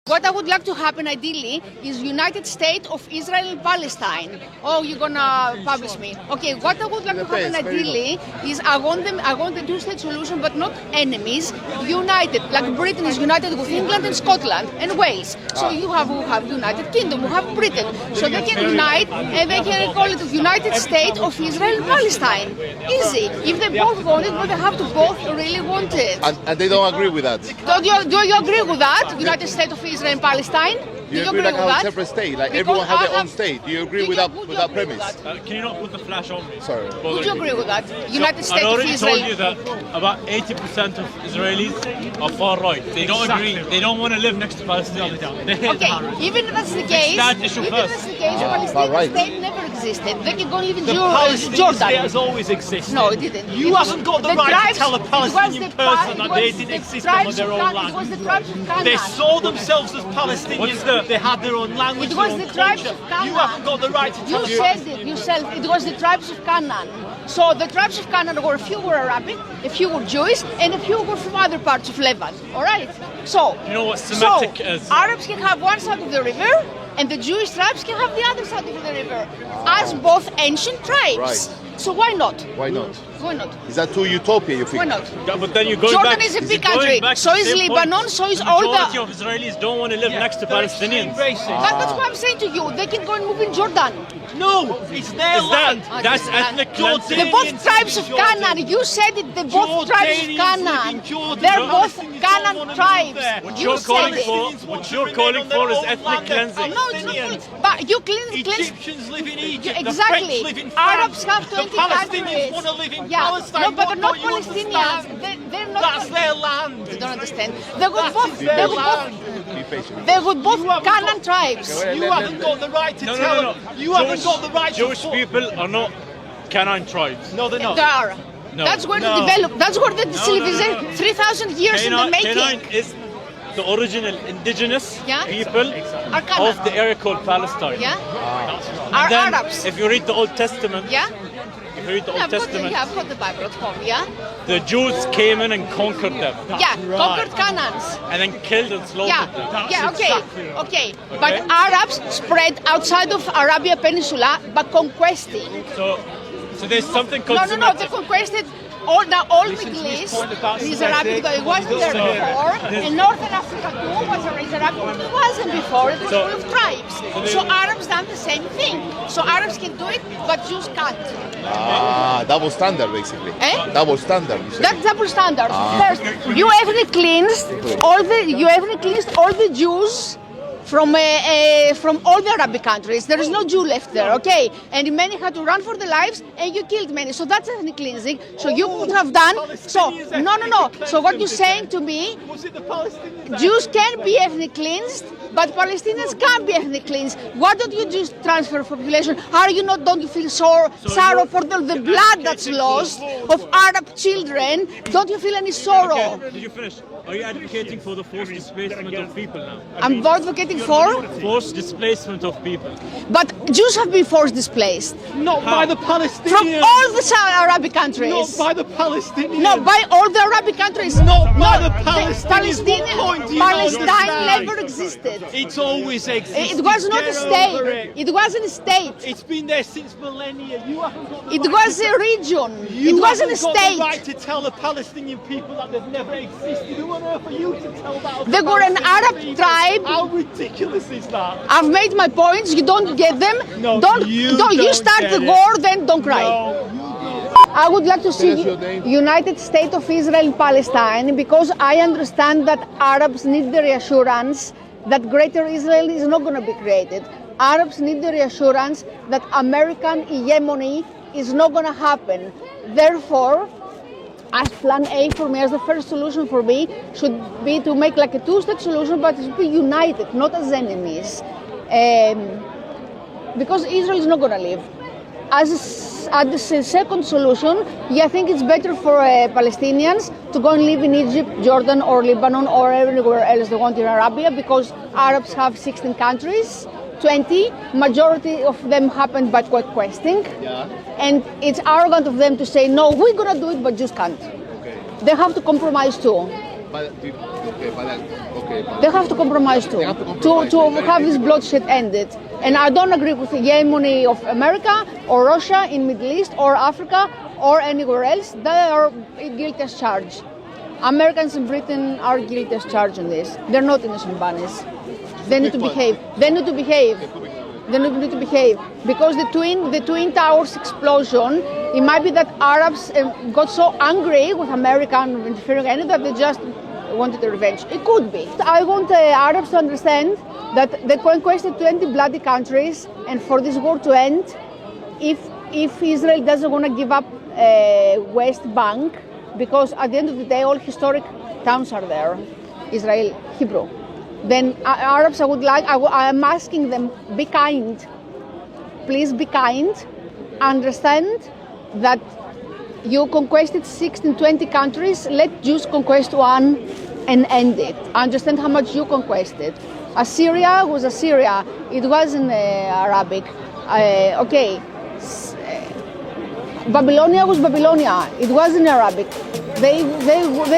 What I would like to happen ideally is United States of Israel and Palestine. Oh, you're gonna publish me. Okay, what I would like to happen ideally is I want the two-state solution, but not enemies, united. Like Britain is united with England and Scotland and Wales. So we have United Kingdom, we have Britain. So they can unite and they can call it United States of Israel and Palestine. Easy. If they both want it, but they have to both really want it. And they don't agree with that. Do you agree with that? United States of Israel and Palestine? Do you agree like have a separate state? Like Because everyone has their I own state. Do you agree with that premise? Can you not put the flash on me? Sorry. Would you agree with that? United States I of already Israel. told you that about 80% of Israelis are far right. They don't agree. They don't want to live next to Palestinians. They hate Okay, Arabs. even if that's the case, that issue even if first. that's the case, the far Palestinian right. state never existed. They can go live in The Palestinian state Jordan. has always existed. No, it didn't. You haven't got the right to tell a Palestinian person that they didn't exist on their own It was the land. tribes of Canaan. They saw themselves as Palestinians. They had their own language, It their was own the tribes culture. of Canaan. You haven't got the right to You tell said it yourself. It was the tribes of Canaan. So the tribes of Canaan were a few were Arabic, a few were Jewish, and a few were from other parts of Lebanon. All right. So You know what Semitic is? Arabs can have one side of the river, and the Jewish tribes can have the other side of the river, as both ancient tribes. Right. So why not? Why not? Why not? Is that too utopia, you think? Why not? But then you're going Jordan back. is a big you're going country. back to So the is same Lebanon. point. So is The all the. majority of Israelis don't want to live next to Palestinians. That's what I'm saying to you. They can go and move in Jordan. No, it's their land. That's Jordan. ethnic Jordan. cleansing. The both tribes of Canaan. You said it. The both tribes of Jordanians Canaan. live in Jordan. They're both Palestinians don't Canaan wanna move tribes. there. What You you're said calling it. for, what you're calling for is ethnic cleansing. No, it's not. But you cleanse. Egyptians live in Egypt. Exactly. The French live in France. Arabs have 20 The Palestinians countries. want to live in Yeah. Palestine. No, but they're not Don't you Palestinians. understand? They're not. That's their land. You don't understand. They would That both. is They their would land. both. Be patient. They would both You haven't Canaan got- tribes. You haven't got the right to No, tell no, no, them. no. You haven't got the right Jewish to. people are not Canaan tribes. No, they're not. They are. No. That's where No. they developed. That's where the no, civilization. no. 3,000 years in the making. Canaan is the original indigenous Yeah. people Are Canaan. of the area called Palestine. Yeah. And Are then, Arabs. if you read the Old Testament, Yeah. if you read the Yeah, Old Testament, I've got the Bible at home. Yeah. the Jews came in and conquered them, Yeah. Conquered Canaans. and then killed and slaughtered Yeah, them. yeah, okay, exactly right. okay. But Arabs spread outside of Arabia Peninsula by conquesting. So there's something No, called no, no. They Semitic. conquested all Middle East is Arabic. It wasn't there before. And Northern Africa too was Arabic. It wasn't before. It was full of tribes. So Arabs done the same thing. So Arabs can do it, but Jews can't. Double standard, basically. Eh? Double standard, you say. That's double standard. First, you ethnic cleansed all the Jews from all the Arabic countries. There is no Jew left there, okay? And many had to run for their lives, and you killed many. So that's ethnic cleansing. So you could have done. So no. So what you're saying to me? Was it the Palestinians? Jews can be ethnic cleansed, but Palestinians can't be ethnic cleansed. Why don't you just transfer population? Don't you feel sorrow for the blood that's lost of Arab children? Don't you feel any sorrow? Okay, did you finish? Are you advocating for the forced displacement of people now? I'm advocating for, Forced displacement of people. but Jews have been forced displaced Not by the from Palestinians. all the Arabic countries. Not by the Palestinians. No, by all the Arabic countries. Not by the Palestine. Palestinians. What point do you Palestine understand? never existed. It's always existed. It was not a Get state. over it. It wasn't a state. It's been there since millennia. You haven't got the It right was to a region. You It wasn't a haven't got the state. right to tell the Palestinian people that they've never existed. Who on earth are you to tell that? They were an Palestinian Arab people? tribe. How ridiculous is that? I've made my points. You don't get them. No, you You don't start get the it. war, then don't cry. No, I would like to see Tell us your name. United States of Israel and Palestine because I understand that Arabs need the reassurance that Greater Israel is not going to be created. Arabs need the reassurance that American hegemony is not going to happen. Therefore, as plan A for me, as the first solution for me, should be to make like a two-state solution, but it should be united, not as enemies. Because Israel is not going to live. As a second solution, I think it's better for Palestinians to go and live in Egypt, Jordan, or Lebanon, or everywhere else they want in Arabia, because Arabs have 16 countries, 20. Majority of them happened by conquesting. And it's arrogant of them to say, no, we're going to do it, but just can't. They have to compromise too. They have to compromise too, have to compromise. to have this bloodshed ended. And I don't agree with the hegemony of America or Russia in Middle East or Africa or anywhere else. They are guilty as charged. Americans in Britain are guilty as charged on this. They're not innocent bunnies. They need to behave. They need to behave. They need to behave because the twin towers explosion. It might be that Arabs got so angry with American interfering in it that they just wanted a revenge. It could be. I want Arabs to understand that they conquered 20 bloody countries, and for this war to end, if Israel doesn't want to give up West Bank, because at the end of the day, all historic towns are there, Israel, Hebrew. Then Arabs, I am asking them, be kind. Please be kind. Understand that you conquered 16, 20 countries. Let Jews conquest one and end it. Understand how much you conquered. Assyria was Assyria. It wasn't Arabic. Babylonia was Babylonia. It wasn't Arabic. They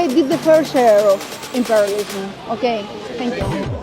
did the fair share of imperialism. Okay, thank you.